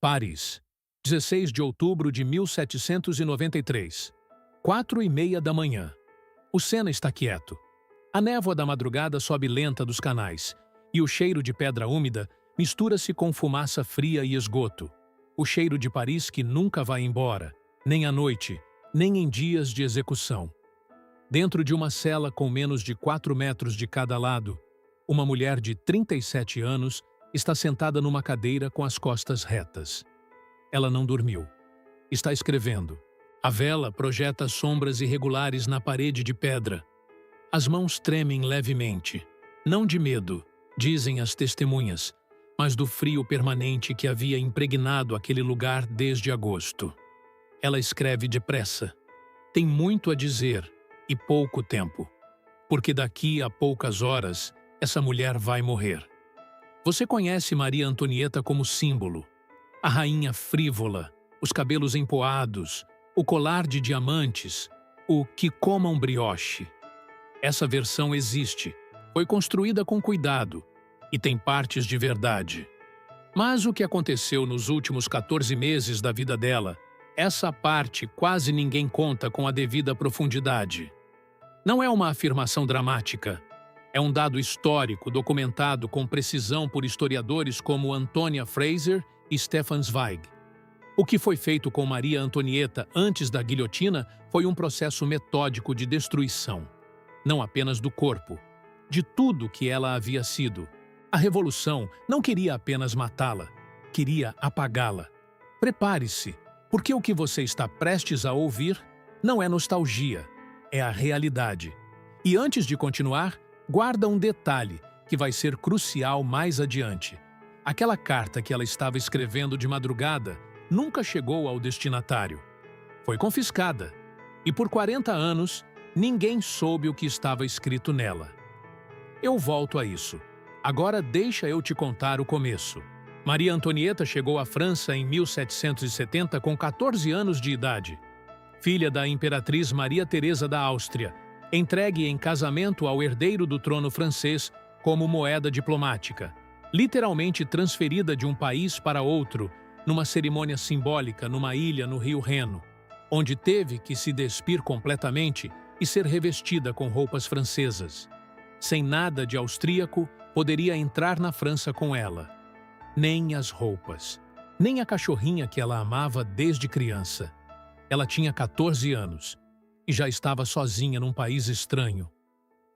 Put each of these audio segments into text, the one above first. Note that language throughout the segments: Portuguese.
Paris, 16 de outubro de 1793. 4h30 da manhã. O Sena está quieto. A névoa da madrugada sobe lenta dos canais, e o cheiro de pedra úmida mistura-se com fumaça fria e esgoto. O cheiro de Paris que nunca vai embora, nem à noite, nem em dias de execução. Dentro de uma cela com menos de 4 metros de cada lado, uma mulher de 37 anos está sentada numa cadeira com as costas retas. Ela não dormiu. Está escrevendo. A vela projeta sombras irregulares na parede de pedra. As mãos tremem levemente. Não de medo, dizem as testemunhas, mas do frio permanente que havia impregnado aquele lugar desde agosto. Ela escreve depressa. Tem muito a dizer e pouco tempo, porque daqui a poucas horas essa mulher vai morrer. Você conhece Maria Antonieta como símbolo. A rainha frívola, os cabelos empoados, o colar de diamantes, o que comam brioche. Essa versão existe, foi construída com cuidado e tem partes de verdade. Mas o que aconteceu nos últimos 14 meses da vida dela, essa parte quase ninguém conta com a devida profundidade. Não é uma afirmação dramática. É um dado histórico documentado com precisão por historiadores como Antônia Fraser e Stefan Zweig. O que foi feito com Maria Antonieta antes da guilhotina foi um processo metódico de destruição, não apenas do corpo, de tudo que ela havia sido. A Revolução não queria apenas matá-la, queria apagá-la. Prepare-se, porque o que você está prestes a ouvir não é nostalgia, é a realidade. E antes de continuar, guarda um detalhe que vai ser crucial mais adiante. Aquela carta que ela estava escrevendo de madrugada nunca chegou ao destinatário. Foi confiscada. E por 40 anos, ninguém soube o que estava escrito nela. Eu volto a isso. Agora deixa eu te contar o começo. Maria Antonieta chegou à França em 1770 com 14 anos de idade. Filha da imperatriz Maria Teresa da Áustria, entregue em casamento ao herdeiro do trono francês como moeda diplomática, literalmente transferida de um país para outro, numa cerimônia simbólica numa ilha no rio Reno, onde teve que se despir completamente e ser revestida com roupas francesas. Sem nada de austríaco, poderia entrar na França com ela. Nem as roupas, nem a cachorrinha que ela amava desde criança. Ela tinha 14 anos e já estava sozinha num país estranho.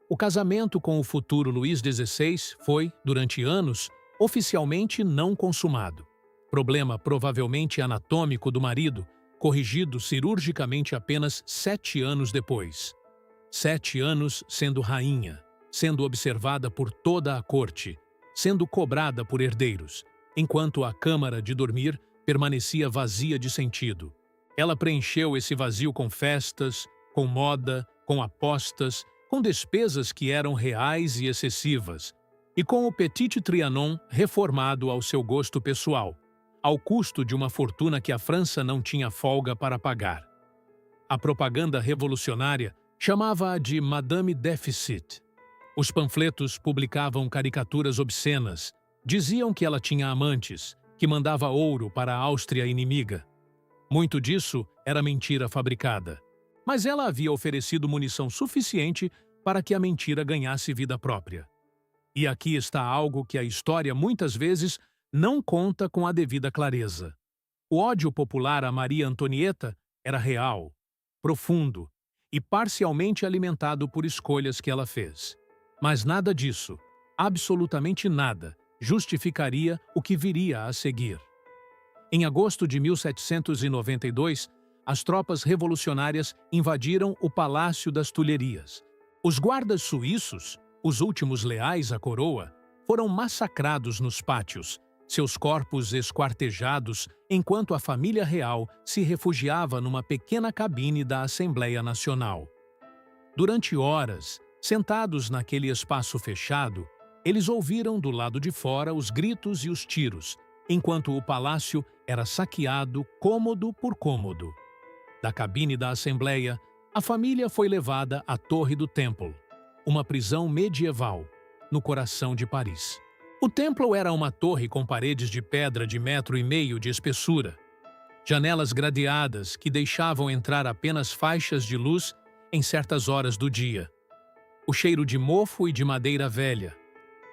O casamento com o futuro Luís XVI foi, durante anos, oficialmente não consumado. Problema provavelmente anatômico do marido, corrigido cirurgicamente apenas 7 anos depois. 7 anos sendo rainha, sendo observada por toda a corte, sendo cobrada por herdeiros, enquanto a câmara de dormir permanecia vazia de sentido. Ela preencheu esse vazio com festas, com moda, com apostas, com despesas que eram reais e excessivas, e com o Petit Trianon reformado ao seu gosto pessoal, ao custo de uma fortuna que a França não tinha folga para pagar. A propaganda revolucionária chamava-a de Madame Déficit. Os panfletos publicavam caricaturas obscenas, diziam que ela tinha amantes, que mandava ouro para a Áustria inimiga. Muito disso era mentira fabricada, mas ela havia oferecido munição suficiente para que a mentira ganhasse vida própria. E aqui está algo que a história muitas vezes não conta com a devida clareza. O ódio popular a Maria Antonieta era real, profundo e parcialmente alimentado por escolhas que ela fez. Mas nada disso, absolutamente nada, justificaria o que viria a seguir. Em agosto de 1792, as tropas revolucionárias invadiram o Palácio das Tulherias. Os guardas suíços, os últimos leais à coroa, foram massacrados nos pátios, seus corpos esquartejados enquanto a família real se refugiava numa pequena cabine da Assembleia Nacional. Durante horas, sentados naquele espaço fechado, eles ouviram do lado de fora os gritos e os tiros, enquanto o palácio era saqueado cômodo por cômodo. Da cabine da Assembleia, a família foi levada à Torre do Temple, uma prisão medieval, no coração de Paris. O templo era uma torre com paredes de pedra de 1,5 metros de espessura, janelas gradeadas que deixavam entrar apenas faixas de luz em certas horas do dia. O cheiro de mofo e de madeira velha.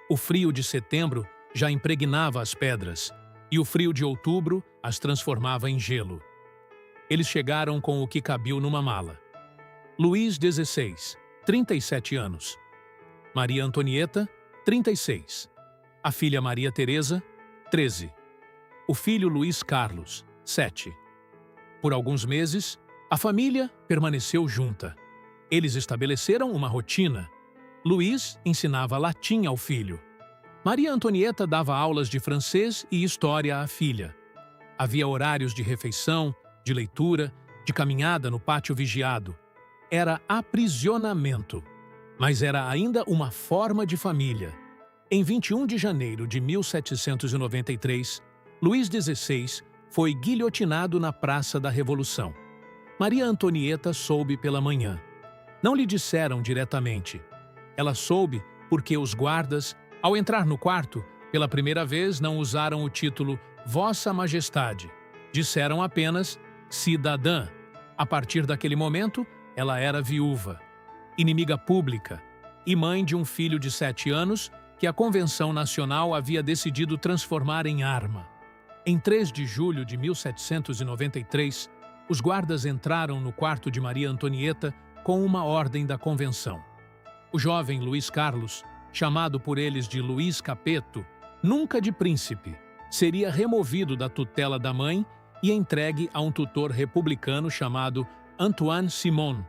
O frio de setembro já impregnava as pedras, e o frio de outubro as transformava em gelo. Eles chegaram com o que cabia numa mala. Luís XVI, 37 anos. Maria Antonieta, 36. A filha Maria Teresa, 13. O filho Luís Carlos, 7. Por alguns meses, a família permaneceu junta. Eles estabeleceram uma rotina. Luís ensinava latim ao filho. Maria Antonieta dava aulas de francês e história à filha. Havia horários de refeição, de leitura, de caminhada no pátio vigiado. Era aprisionamento, mas era ainda uma forma de família. Em 21 de janeiro de 1793, Luís XVI foi guilhotinado na Praça da Revolução. Maria Antonieta soube pela manhã. Não lhe disseram diretamente. Ela soube porque os guardas, ao entrar no quarto, pela primeira vez não usaram o título Vossa Majestade. Disseram apenas cidadã. A partir daquele momento, ela era viúva, inimiga pública e mãe de um filho de 7 anos que a Convenção Nacional havia decidido transformar em arma. Em 3 de julho de 1793, os guardas entraram no quarto de Maria Antonieta com uma ordem da Convenção. O jovem Luís Carlos, chamado por eles de Luís Capeto, nunca de príncipe, seria removido da tutela da mãe e entregue a um tutor republicano chamado Antoine Simon,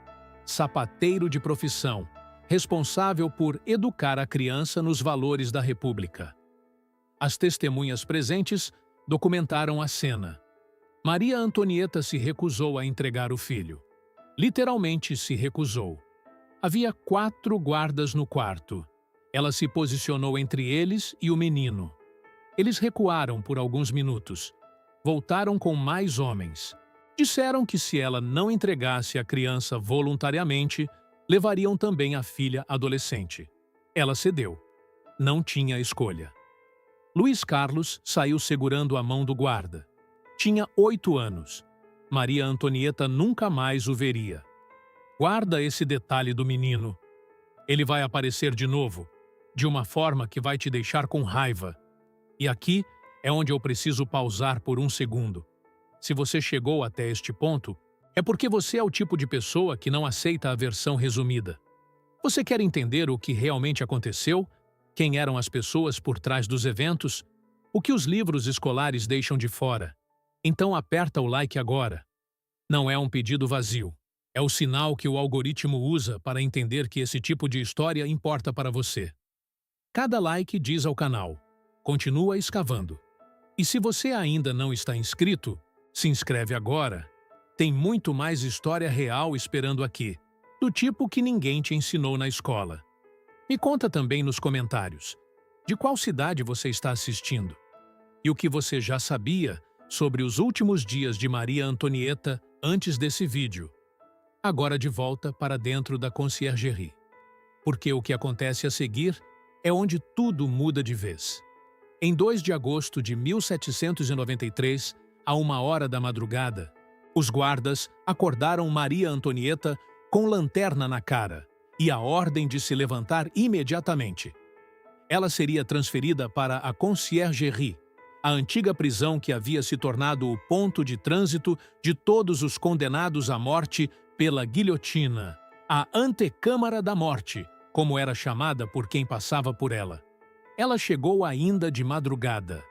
sapateiro de profissão, responsável por educar a criança nos valores da República. As testemunhas presentes documentaram a cena. Maria Antonieta se recusou a entregar o filho. Literalmente se recusou. Havia 4 guardas no quarto. Ela se posicionou entre eles e o menino. Eles recuaram por alguns minutos. Voltaram com mais homens. Disseram que se ela não entregasse a criança voluntariamente, levariam também a filha adolescente. Ela cedeu. Não tinha escolha. Luís Carlos saiu segurando a mão do guarda. Tinha 8 anos. Maria Antonieta nunca mais o veria. Guarda esse detalhe do menino. Ele vai aparecer de novo, de uma forma que vai te deixar com raiva. E aqui é onde eu preciso pausar por um segundo. Se você chegou até este ponto, é porque você é o tipo de pessoa que não aceita a versão resumida. Você quer entender o que realmente aconteceu? Quem eram as pessoas por trás dos eventos? O que os livros escolares deixam de fora? Então aperta o like agora. Não é um pedido vazio. É o sinal que o algoritmo usa para entender que esse tipo de história importa para você. Cada like diz ao canal: continua escavando. E se você ainda não está inscrito, se inscreve agora. Tem muito mais história real esperando aqui, do tipo que ninguém te ensinou na escola. Me conta também nos comentários de qual cidade você está assistindo e o que você já sabia sobre os últimos dias de Maria Antonieta antes desse vídeo. Agora de volta para dentro da conciergerie. Porque o que acontece a seguir é onde tudo muda de vez. Em 2 de agosto de 1793, a 1h da madrugada, os guardas acordaram Maria Antonieta com lanterna na cara e a ordem de se levantar imediatamente. Ela seria transferida para a conciergerie, a antiga prisão que havia se tornado o ponto de trânsito de todos os condenados à morte pela guilhotina, a antecâmara da morte, como era chamada por quem passava por ela. Ela chegou ainda de madrugada.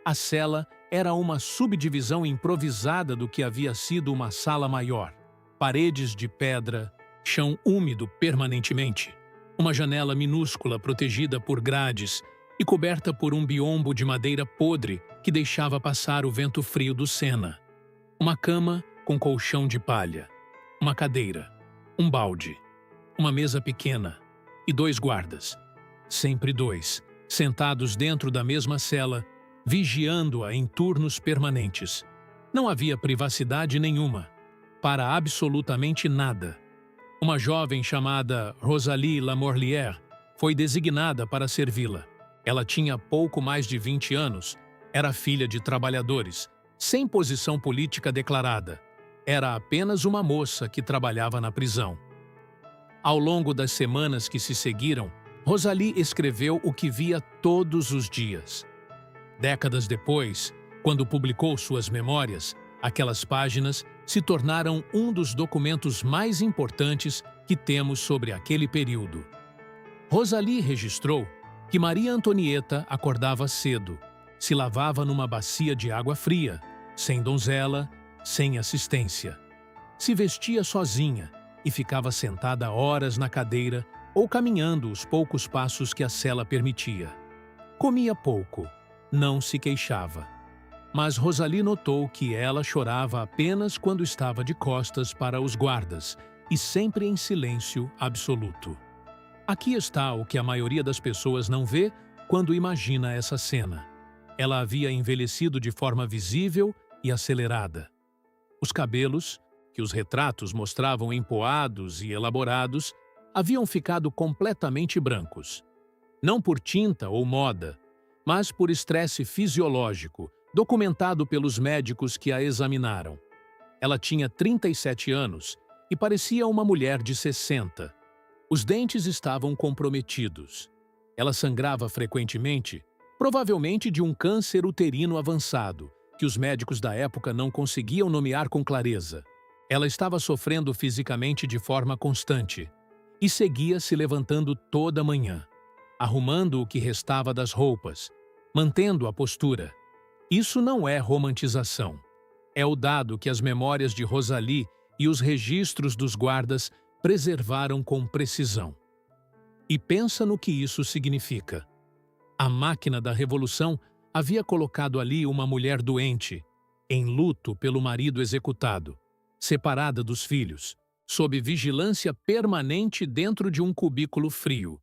A cela era uma subdivisão improvisada do que havia sido uma sala maior. Paredes de pedra, chão úmido permanentemente, uma janela minúscula protegida por grades e coberta por um biombo de madeira podre que deixava passar o vento frio do Sena. Uma cama com colchão de palha, uma cadeira, um balde, uma mesa pequena e 2 guardas, sempre 2, sentados dentro da mesma cela, vigiando-a em turnos permanentes. Não havia privacidade nenhuma, para absolutamente nada. Uma jovem chamada Rosalie Lamorlière foi designada para servi-la. Ela tinha pouco mais de 20 anos, era filha de trabalhadores, sem posição política declarada. Era apenas uma moça que trabalhava na prisão. Ao longo das semanas que se seguiram, Rosalie escreveu o que via todos os dias. Décadas depois, quando publicou suas memórias, aquelas páginas se tornaram um dos documentos mais importantes que temos sobre aquele período. Rosalie registrou que Maria Antonieta acordava cedo, se lavava numa bacia de água fria, sem donzela, sem assistência. Se vestia sozinha e ficava sentada horas na cadeira ou caminhando os poucos passos que a cela permitia. Comia pouco, não se queixava. Mas Rosalie notou que ela chorava apenas quando estava de costas para os guardas e sempre em silêncio absoluto. Aqui está o que a maioria das pessoas não vê quando imagina essa cena. Ela havia envelhecido de forma visível e acelerada. Os cabelos, que os retratos mostravam empoados e elaborados, haviam ficado completamente brancos. Não por tinta ou moda, mas por estresse fisiológico, documentado pelos médicos que a examinaram. Ela tinha 37 anos e parecia uma mulher de 60. Os dentes estavam comprometidos. Ela sangrava frequentemente, provavelmente de um câncer uterino avançado, que os médicos da época não conseguiam nomear com clareza. Ela estava sofrendo fisicamente de forma constante e seguia se levantando toda manhã, arrumando o que restava das roupas, mantendo a postura. Isso não é romantização. É o dado que as memórias de Rosalie e os registros dos guardas preservaram com precisão. E pensa no que isso significa. A máquina da revolução havia colocado ali uma mulher doente, em luto pelo marido executado, separada dos filhos, sob vigilância permanente dentro de um cubículo frio,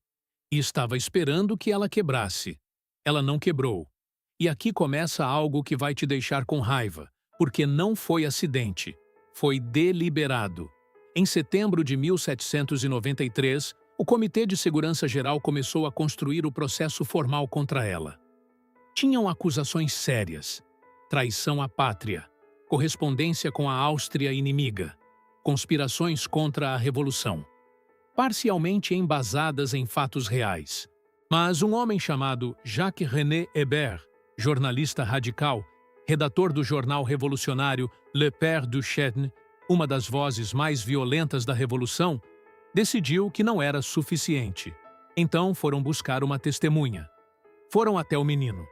e estava esperando que ela quebrasse. Ela não quebrou. E aqui começa algo que vai te deixar com raiva, porque não foi acidente, foi deliberado. Em setembro de 1793, o Comitê de Segurança Geral começou a construir o processo formal contra ela. Tinham acusações sérias: traição à pátria, correspondência com a Áustria inimiga, conspirações contra a Revolução, parcialmente embasadas em fatos reais. Mas um homem chamado Jacques-René Hébert, jornalista radical, redator do jornal revolucionário Le Père Duchesne, uma das vozes mais violentas da Revolução, decidiu que não era suficiente. Então foram buscar uma testemunha. Foram até o menino,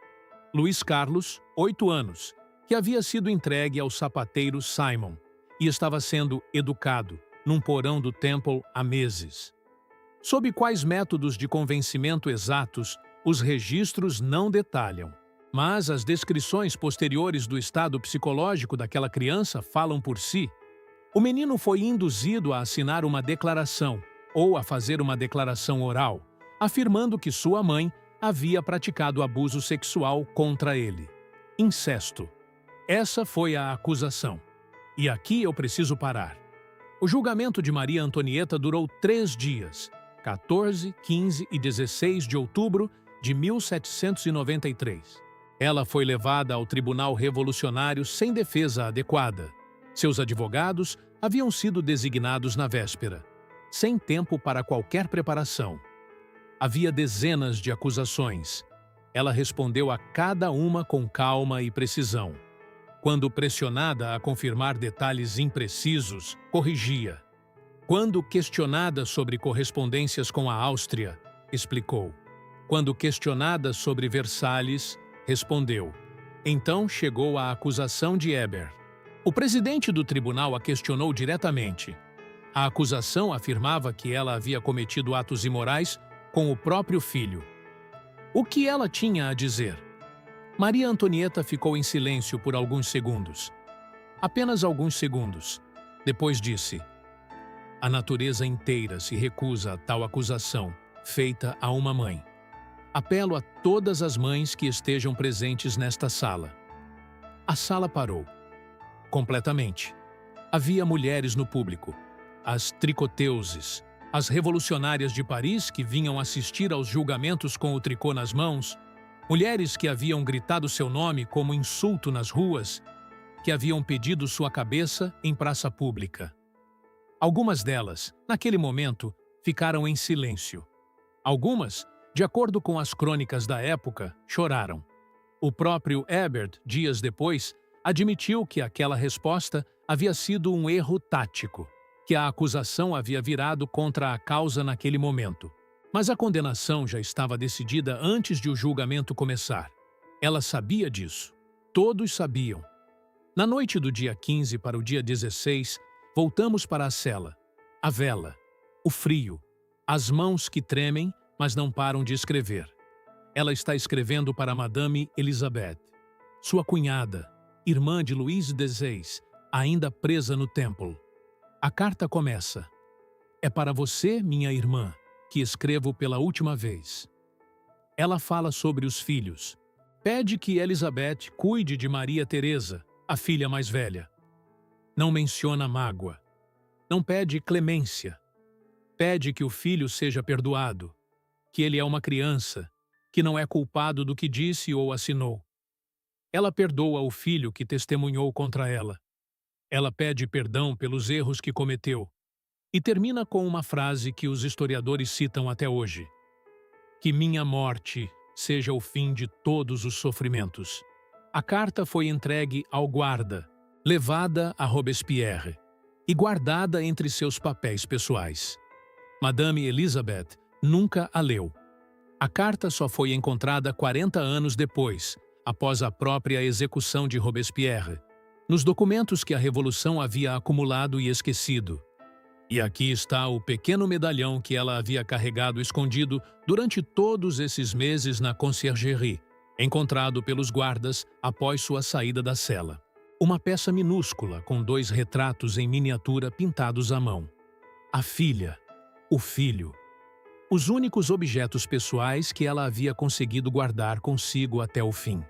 Luiz Carlos, 8 anos, que havia sido entregue ao sapateiro Simon e estava sendo educado num porão do Temple há meses. Sob quais métodos de convencimento exatos, os registros não detalham, mas as descrições posteriores do estado psicológico daquela criança falam por si. O menino foi induzido a assinar uma declaração, ou a fazer uma declaração oral, afirmando que sua mãe havia praticado abuso sexual contra ele. Incesto. Essa foi a acusação. E aqui eu preciso parar. O julgamento de Maria Antonieta durou 3 dias, 14, 15 e 16 de outubro de 1793. Ela foi levada ao Tribunal Revolucionário sem defesa adequada. Seus advogados haviam sido designados na véspera, sem tempo para qualquer preparação. Havia dezenas de acusações. Ela respondeu a cada uma com calma e precisão. Quando pressionada a confirmar detalhes imprecisos, corrigia. Quando questionada sobre correspondências com a Áustria, explicou. Quando questionada sobre Versalhes, respondeu. Então chegou a acusação de Hébert. O presidente do tribunal a questionou diretamente. A acusação afirmava que ela havia cometido atos imorais com o próprio filho. O que ela tinha a dizer? Maria Antonieta ficou em silêncio por alguns segundos. Apenas alguns segundos. Depois disse: a natureza inteira se recusa a tal acusação, feita a uma mãe. Apelo a todas as mães que estejam presentes nesta sala. A sala parou. Completamente. Havia mulheres no público. As tricoteuses, As revolucionárias de Paris que vinham assistir aos julgamentos com o tricô nas mãos, mulheres que haviam gritado seu nome como insulto nas ruas, que haviam pedido sua cabeça em praça pública. Algumas delas, naquele momento, ficaram em silêncio. Algumas, de acordo com as crônicas da época, choraram. O próprio Hebert, dias depois, admitiu que aquela resposta havia sido um erro tático, que a acusação havia virado contra a causa naquele momento. Mas a condenação já estava decidida antes de o julgamento começar. Ela sabia disso. Todos sabiam. Na noite do dia 15 para o dia 16, voltamos para a cela. A vela, o frio, as mãos que tremem, mas não param de escrever. Ela está escrevendo para Madame Elisabeth, sua cunhada, irmã de Louis XVI, ainda presa no Temple. A carta começa. É para você, minha irmã, que escrevo pela última vez. Ela fala sobre os filhos. Pede que Elizabeth cuide de Maria Teresa, a filha mais velha. Não menciona mágoa. Não pede clemência. Pede que o filho seja perdoado, que ele é uma criança, que não é culpado do que disse ou assinou. Ela perdoa o filho que testemunhou contra ela. Ela pede perdão pelos erros que cometeu e termina com uma frase que os historiadores citam até hoje: que minha morte seja o fim de todos os sofrimentos. A carta foi entregue ao guarda, levada a Robespierre e guardada entre seus papéis pessoais. Madame Elisabeth nunca a leu. A carta só foi encontrada 40 anos depois, após a própria execução de Robespierre, nos documentos que a Revolução havia acumulado e esquecido. E aqui está o pequeno medalhão que ela havia carregado escondido durante todos esses meses na conciergerie, encontrado pelos guardas após sua saída da cela. Uma peça minúscula com 2 retratos em miniatura pintados à mão. A filha, o filho, os únicos objetos pessoais que ela havia conseguido guardar consigo até o fim.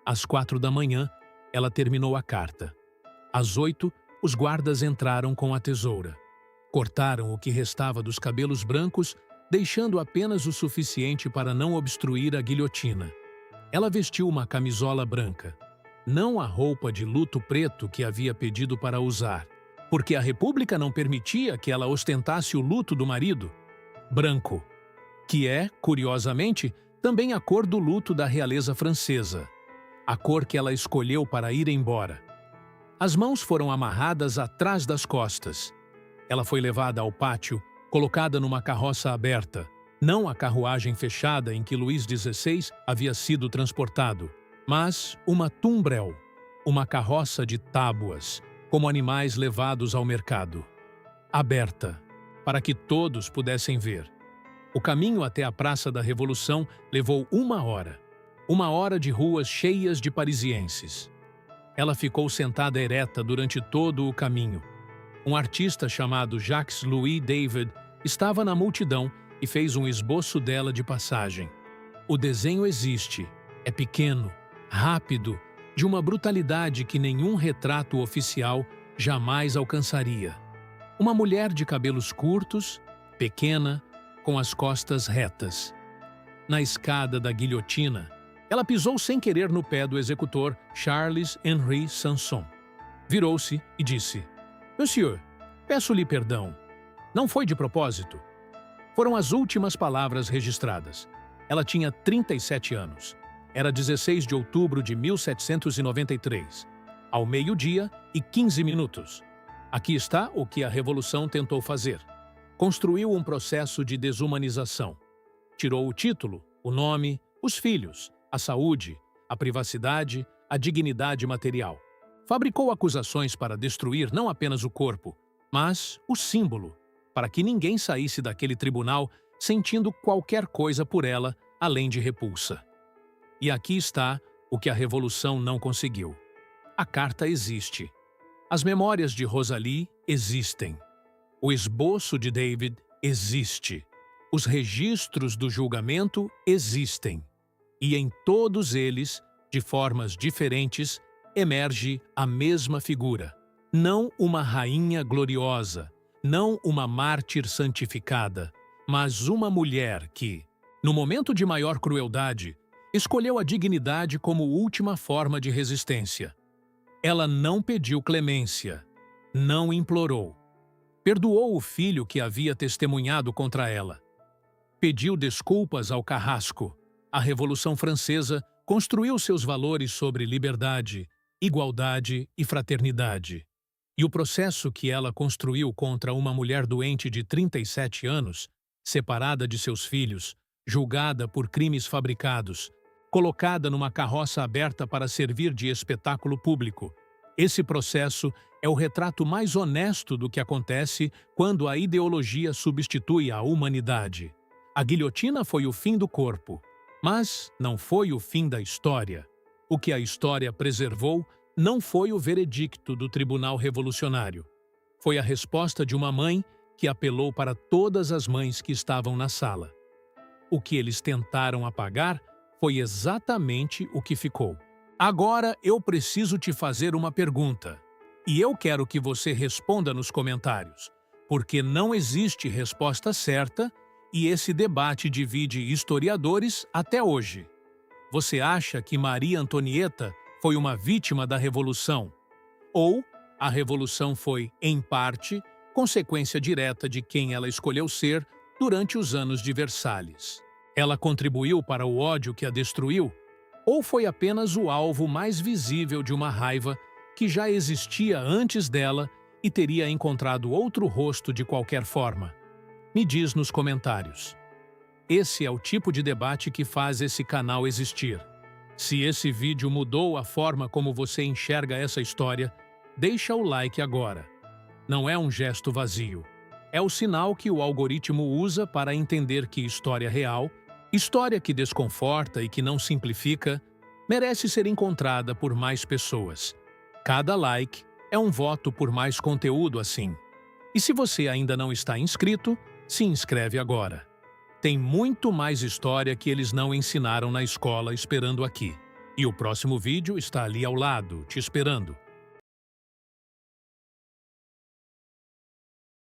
Às 4 da manhã, ela terminou a carta. Às 8, os guardas entraram com a tesoura. Cortaram o que restava dos cabelos brancos, deixando apenas o suficiente para não obstruir a guilhotina. Ela vestiu uma camisola branca, não a roupa de luto preto que havia pedido para usar, porque a República não permitia que ela ostentasse o luto do marido. Branco, que é, curiosamente, também a cor do luto da realeza francesa, a cor que ela escolheu para ir embora. As mãos foram amarradas atrás das costas. Ela foi levada ao pátio, colocada numa carroça aberta, não a carruagem fechada em que Luís XVI havia sido transportado, mas uma tumbrel, uma carroça de tábuas, como animais levados ao mercado. Aberta, para que todos pudessem ver. O caminho até a Praça da Revolução levou 1 hora de ruas cheias de parisienses. Ela ficou sentada ereta durante todo o caminho. Um artista chamado Jacques-Louis David estava na multidão e fez um esboço dela de passagem. O desenho existe, é pequeno, rápido, de uma brutalidade que nenhum retrato oficial jamais alcançaria. Uma mulher de cabelos curtos, pequena, com as costas retas. Na escada da guilhotina, ela pisou sem querer no pé do executor Charles-Henri Sanson. Virou-se e disse: "Monsieur, peço-lhe perdão. Não foi de propósito." Foram as últimas palavras registradas. Ela tinha 37 anos. Era 16 de outubro de 1793, ao 12h15. Aqui está o que a Revolução tentou fazer. Construiu um processo de desumanização. Tirou o título, o nome, os filhos, a saúde, a privacidade, a dignidade material. Fabricou acusações para destruir não apenas o corpo, mas o símbolo, para que ninguém saísse daquele tribunal sentindo qualquer coisa por ela além de repulsa. E aqui está o que a Revolução não conseguiu. A carta existe. As memórias de Rosalie existem. O esboço de David existe. Os registros do julgamento existem. E em todos eles, de formas diferentes, emerge a mesma figura. Não uma rainha gloriosa, Não uma mártir santificada, mas uma mulher que, no momento de maior crueldade, escolheu a dignidade como última forma de resistência. Ela não pediu clemência, não implorou. Perdoou o filho que havia testemunhado contra ela. Pediu desculpas ao carrasco. A Revolução Francesa construiu seus valores sobre liberdade, igualdade e fraternidade. E o processo que ela construiu contra uma mulher doente de 37 anos, separada de seus filhos, julgada por crimes fabricados, colocada numa carroça aberta para servir de espetáculo público. Esse processo é o retrato mais honesto do que acontece quando a ideologia substitui a humanidade. A guilhotina foi o fim do corpo, mas não foi o fim da história. O que a história preservou não foi o veredicto do Tribunal Revolucionário. Foi a resposta de uma mãe que apelou para todas as mães que estavam na sala. O que eles tentaram apagar foi exatamente o que ficou. Agora eu preciso te fazer uma pergunta, e eu quero que você responda nos comentários, porque não existe resposta certa e esse debate divide historiadores até hoje. Você acha que Maria Antonieta foi uma vítima da Revolução? Ou a Revolução foi, em parte, consequência direta de quem ela escolheu ser durante os anos de Versalhes? Ela contribuiu para o ódio que a destruiu? Ou foi apenas o alvo mais visível de uma raiva que já existia antes dela e teria encontrado outro rosto de qualquer forma? Me diz nos comentários. Esse é o tipo de debate que faz esse canal existir. Se esse vídeo mudou a forma como você enxerga essa história, deixa o like agora. Não é um gesto vazio. É o sinal que o algoritmo usa para entender que história real, história que desconforta e que não simplifica, merece ser encontrada por mais pessoas. Cada like é um voto por mais conteúdo assim. E se você ainda não está inscrito, se inscreve agora. Tem muito mais história que eles não ensinaram na escola esperando aqui. E o próximo vídeo está ali ao lado, te esperando.